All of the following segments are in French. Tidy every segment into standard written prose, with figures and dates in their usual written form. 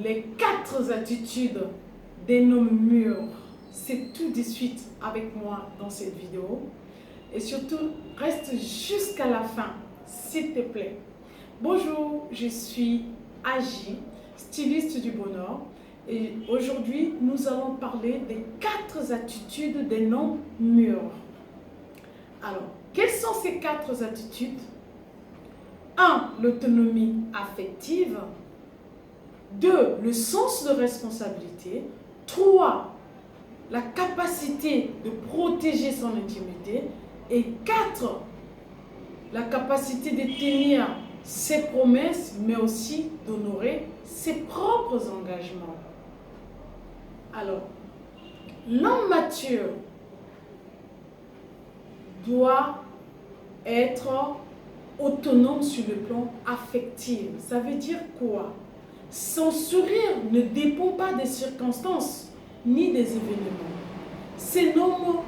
les 4 attitudes d'un homme mûr. C'est tout de suite avec moi dans cette vidéo. Et surtout, reste jusqu'à la fin, s'il te plaît. Bonjour, je suis Agi, styliste du bonheur. Et aujourd'hui, nous allons parler des 4 attitudes d'un homme mûr. Alors, quelles sont ces 4 attitudes? 1. L'autonomie affective. 2. Le sens de responsabilité. 3. La capacité de protéger son intimité. Et 4. La capacité de tenir ses promesses, mais aussi d'honorer ses propres engagements. Alors, l'homme mature doit être autonome sur le plan affectif. Ça veut dire quoi? Son sourire ne dépend pas des circonstances ni des événements. C'est l'homme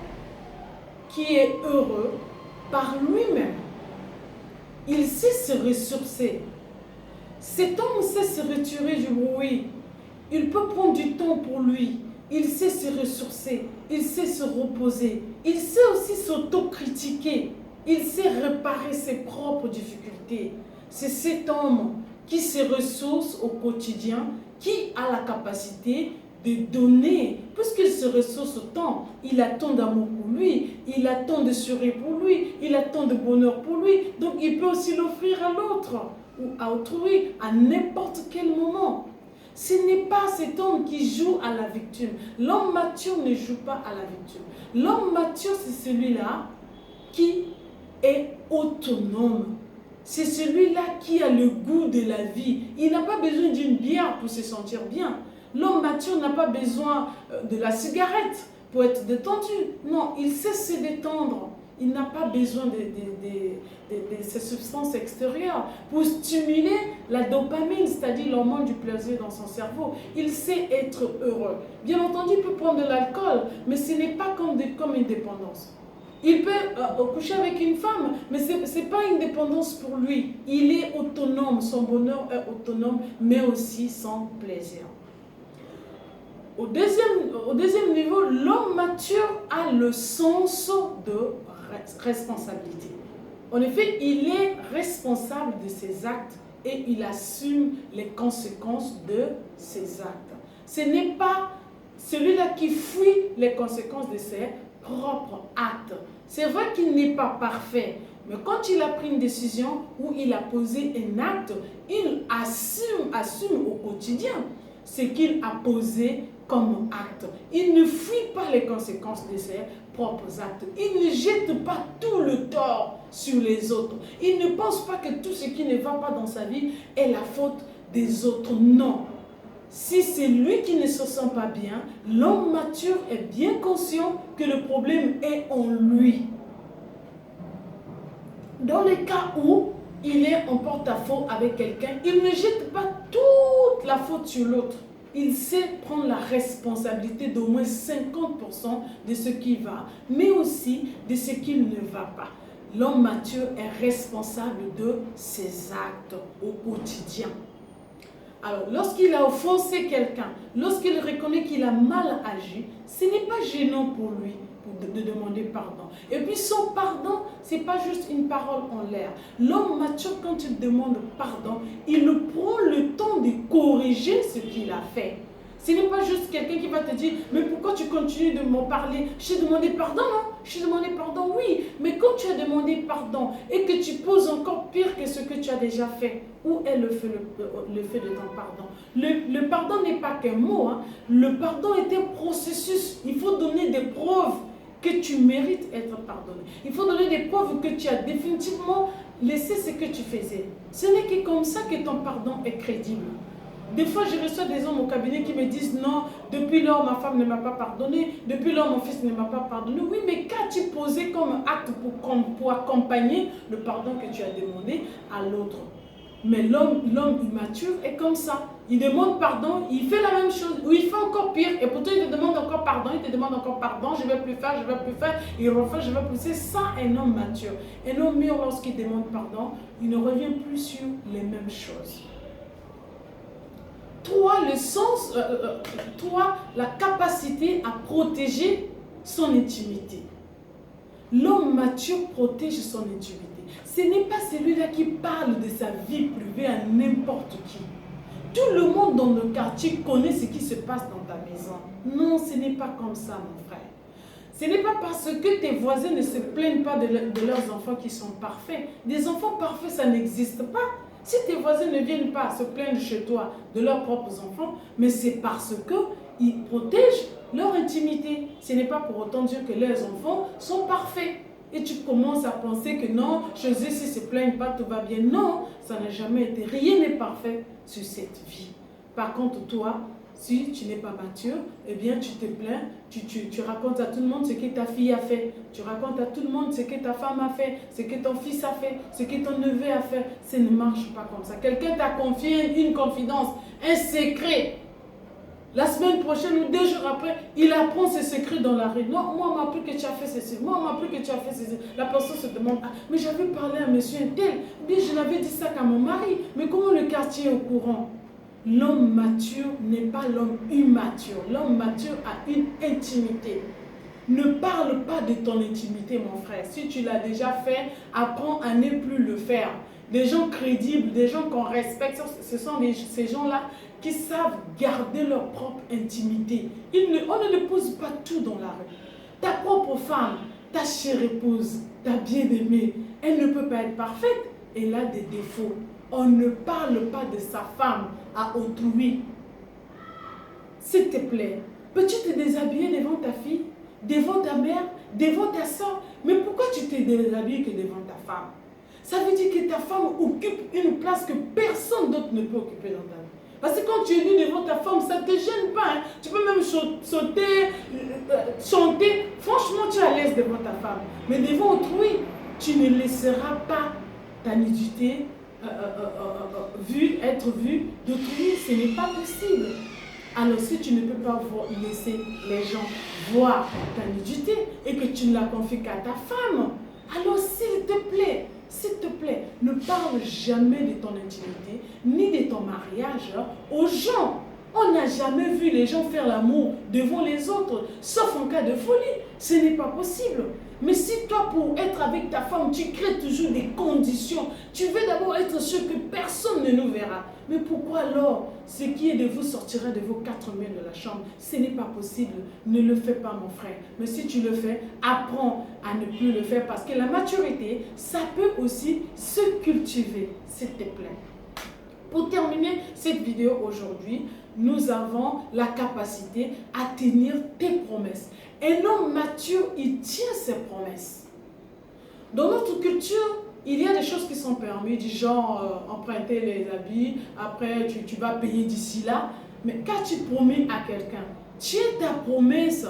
qui est heureux par lui-même. Il sait se ressourcer. Cet homme sait se retirer du bruit. Il peut prendre du temps pour lui. Il sait se ressourcer. Il sait se reposer. Il sait aussi s'autocritiquer. Il sait réparer ses propres difficultés. C'est cet homme qui se ressource au quotidien, qui a la capacité de donner, puisqu'il se ressource autant, il a tant d'amour pour lui, il a tant de sourire pour lui, il a tant de bonheur pour lui, donc il peut aussi l'offrir à l'autre ou à autrui à n'importe quel moment. Ce n'est pas cet homme qui joue à la victime. L'homme mature ne joue pas à la victime. L'homme mature, c'est celui-là qui est autonome. C'est celui-là qui a le goût de la vie. Il n'a pas besoin d'une bière pour se sentir bien. L'homme mature n'a pas besoin de la cigarette pour être détendu. Non, il sait se détendre. Il n'a pas besoin de ces substances extérieures pour stimuler la dopamine, c'est-à-dire l'hormone du plaisir dans son cerveau. Il sait être heureux. Bien entendu, il peut prendre de l'alcool, mais ce n'est pas comme une dépendance. Il peut coucher avec une femme, mais ce n'est pas une dépendance pour lui. Il est autonome, son bonheur est autonome, mais aussi son plaisir. Au deuxième niveau, l'homme mature a le sens de responsabilité. En effet, il est responsable de ses actes et il assume les conséquences de ses actes. Ce n'est pas celui-là qui fuit les conséquences de ses propres actes. C'est vrai qu'il n'est pas parfait, mais quand il a pris une décision ou il a posé un acte, il assume au quotidien ce qu'il a posé comme acte. Il ne fuit pas les conséquences de ses propres actes. Il ne jette pas tout le tort sur les autres. Il ne pense pas que tout ce qui ne va pas dans sa vie est la faute des autres. Non. Si c'est lui qui ne se sent pas bien, l'homme mature est bien conscient que le problème est en lui. Dans le cas où il est en porte-à-faux avec quelqu'un, il ne jette pas toute la faute sur l'autre. Il sait prendre la responsabilité d'au moins 50% de ce qui va, mais aussi de ce qui ne va pas. L'homme mature est responsable de ses actes au quotidien. Alors, lorsqu'il a offensé quelqu'un, lorsqu'il reconnaît qu'il a mal agi, ce n'est pas gênant pour lui de demander pardon. Et puis son pardon, ce n'est pas juste une parole en l'air. L'homme mature, quand il demande pardon, il prend le temps de corriger ce qu'il a fait. Ce n'est pas juste quelqu'un qui va te dire, mais pourquoi tu continues de m'en parler? Je t'ai demandé pardon, non? Je t'ai demandé pardon, oui. Mais quand tu as demandé pardon et que tu poses encore pire que ce que tu as déjà fait, où est le fait de ton pardon? Le pardon n'est pas qu'un mot. Hein. Le pardon est un processus. Il faut donner des preuves que tu mérites être pardonné. Il faut donner des preuves que tu as définitivement laissé ce que tu faisais. Ce n'est que comme ça que ton pardon est crédible. Des fois, je reçois des hommes au cabinet qui me disent non, depuis lors, ma femme ne m'a pas pardonné, depuis lors, mon fils ne m'a pas pardonné. Oui, mais qu'as-tu posé comme acte pour accompagner le pardon que tu as demandé à l'autre? Mais l'homme immature est comme ça. Il demande pardon, il fait la même chose, ou il fait encore pire, et pourtant il te demande encore pardon, il te demande encore pardon, je ne vais plus faire, il refait, je ne vais plus. C'est ça un homme mature. Un homme mûr, lorsqu'il demande pardon, il ne revient plus sur les mêmes choses. toi, le sens, toi, la capacité à protéger son intimité. L'homme mature protège son intimité. Ce n'est pas celui-là qui parle de sa vie privée à n'importe qui. Tout le monde dans le quartier connaît ce qui se passe dans ta maison. Non, ce n'est pas comme ça, mon frère. Ce n'est pas parce que tes voisins ne se plaignent pas de leurs enfants qui sont parfaits. Des enfants parfaits, ça n'existe pas. Si tes voisins ne viennent pas se plaindre chez toi de leurs propres enfants, mais c'est parce qu'ils protègent leur intimité. Ce n'est pas pour autant dire que leurs enfants sont parfaits. Et tu commences à penser que non, chez eux, s'ils ne se plaignent pas, tout va bien. Non, ça n'a jamais été. Rien n'est parfait sur cette vie. Par contre, toi, si tu n'es pas mature, eh bien, tu te plains, tu racontes à tout le monde ce que ta fille a fait. Tu racontes à tout le monde ce que ta femme a fait, ce que ton fils a fait, ce que ton neveu a fait. Ça ne marche pas comme ça. Quelqu'un t'a confié une confidence, un secret. La semaine prochaine ou 2 jours après, il apprend ce secret dans la rue. Non, moi, on m'a appris que tu as fait ceci. Moi, on m'a appris que tu as fait ceci. La personne se demande, ah, mais j'avais parlé à monsieur un tel. Bien, je n'avais dit ça qu'à mon mari. Mais comment le quartier est au courant? L'homme mature n'est pas l'homme immature. L'homme mature a une intimité. Ne parle pas de ton intimité, mon frère. Si tu l'as déjà fait, apprends à ne plus le faire. Des gens crédibles, des gens qu'on respecte, ce sont ces gens-là qui savent garder leur propre intimité. On ne l'épouse pas tout dans la rue. Ta propre femme, ta chère épouse, ta bien-aimée, elle ne peut pas être parfaite. Elle a des défauts. On ne parle pas de sa femme à autrui. S'il te plaît, peux-tu te déshabiller devant ta fille, devant ta mère, devant ta soeur? Mais pourquoi tu te déshabilles que devant ta femme? Ça veut dire que ta femme occupe une place que personne d'autre ne peut occuper dans ta vie. Parce que quand tu es nu devant ta femme, ça ne te gêne pas. Hein. Tu peux même sauter, chanter. Franchement, tu es à l'aise devant ta femme. Mais devant autrui, tu ne laisseras pas ta nudité être vue d'autrui. Ce n'est pas possible. Alors si tu ne peux pas laisser les gens voir ta nudité et que tu ne la confies qu'à ta femme, alors s'il te plaît, ne parle jamais de ton intimité, ni de ton mariage aux gens. On n'a jamais vu les gens faire l'amour devant les autres, sauf en cas de folie. Ce n'est pas possible. Mais si toi, pour être avec ta femme, tu crées toujours des conditions, tu veux d'abord être sûr que personne ne nous verra. Mais pourquoi alors ce qui est de vous sortira de vos 4 murs de la chambre? Ce n'est pas possible. Ne le fais pas, mon frère. Mais si tu le fais, apprends à ne plus le faire parce que la maturité, ça peut aussi se cultiver, s'il te plaît. Pour terminer cette vidéo aujourd'hui, nous avons la capacité à tenir tes promesses. Un homme mature, il tient ses promesses. Dans notre culture, il y a des choses qui sont permises, du genre emprunter les habits, après tu vas payer d'ici là. Mais qu'as-tu promis à quelqu'un? Tiens ta promesse.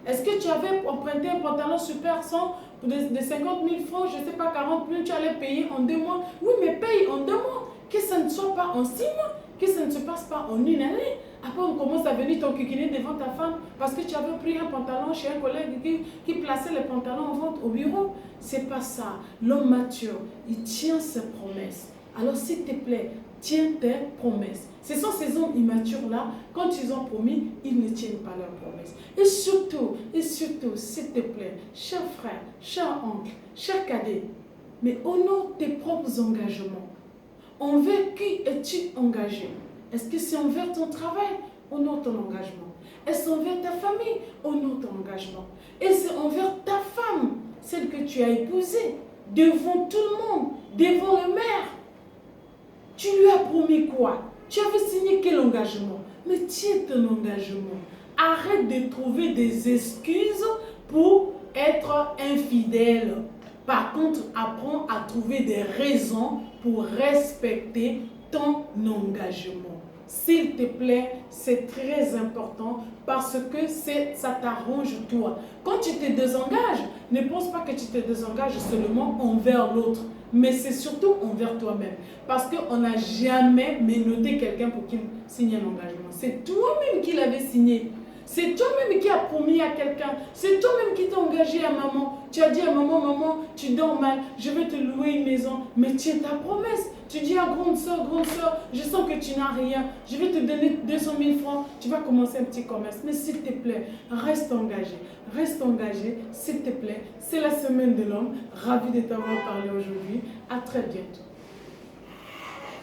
Est-ce que tu avais emprunté un pantalon super 100 de 50 000 francs, je ne sais pas, 40 000, tu allais payer en 2 mois? Oui, mais paye en 2 mois. Que ça ne soit pas en 6 mois, que ça ne se passe pas en 1 année. Après, on commence à venir t'enquiquiner devant ta femme parce que tu avais pris un pantalon chez un collègue qui plaçait les pantalons en vente au bureau. C'est pas ça. L'homme mature, il tient ses promesses. Alors, s'il te plaît, tiens tes promesses. Ce sont ces hommes immatures-là, quand ils ont promis, ils ne tiennent pas leurs promesses. Et surtout, s'il te plaît, cher frère, cher oncle, cher cadet, mais honore tes propres engagements. Envers qui es-tu engagé? Est-ce que c'est envers ton travail? Honore ton engagement. Est-ce envers ta famille? Honore ton engagement. Et c'est envers ta femme, celle que tu as épousée, devant tout le monde, devant le maire. Tu lui as promis quoi? Tu avais signé quel engagement? Mais tiens ton engagement. Arrête de trouver des excuses pour être infidèle. Par contre, apprends à trouver des raisons pour respecter ton engagement. S'il te plaît, c'est très important parce que ça t'arrange toi. Quand tu te désengages, ne pense pas que tu te désengages seulement envers l'autre, mais c'est surtout envers toi-même. Parce qu'on n'a jamais menotté quelqu'un pour qu'il signe un engagement. C'est toi-même qui l'avais signé. C'est toi-même qui as promis à quelqu'un. C'est toi-même qui t'es engagé à maman. Tu as dit à maman, maman, tu dors mal, je vais te louer une maison. Mais tiens ta promesse. Tu dis à grande soeur, je sens que tu n'as rien. Je vais te donner 200 000 francs. Tu vas commencer un petit commerce. Mais s'il te plaît, reste engagé. Reste engagé, s'il te plaît. C'est la semaine de l'homme. Ravi de t'avoir parlé aujourd'hui. À très bientôt.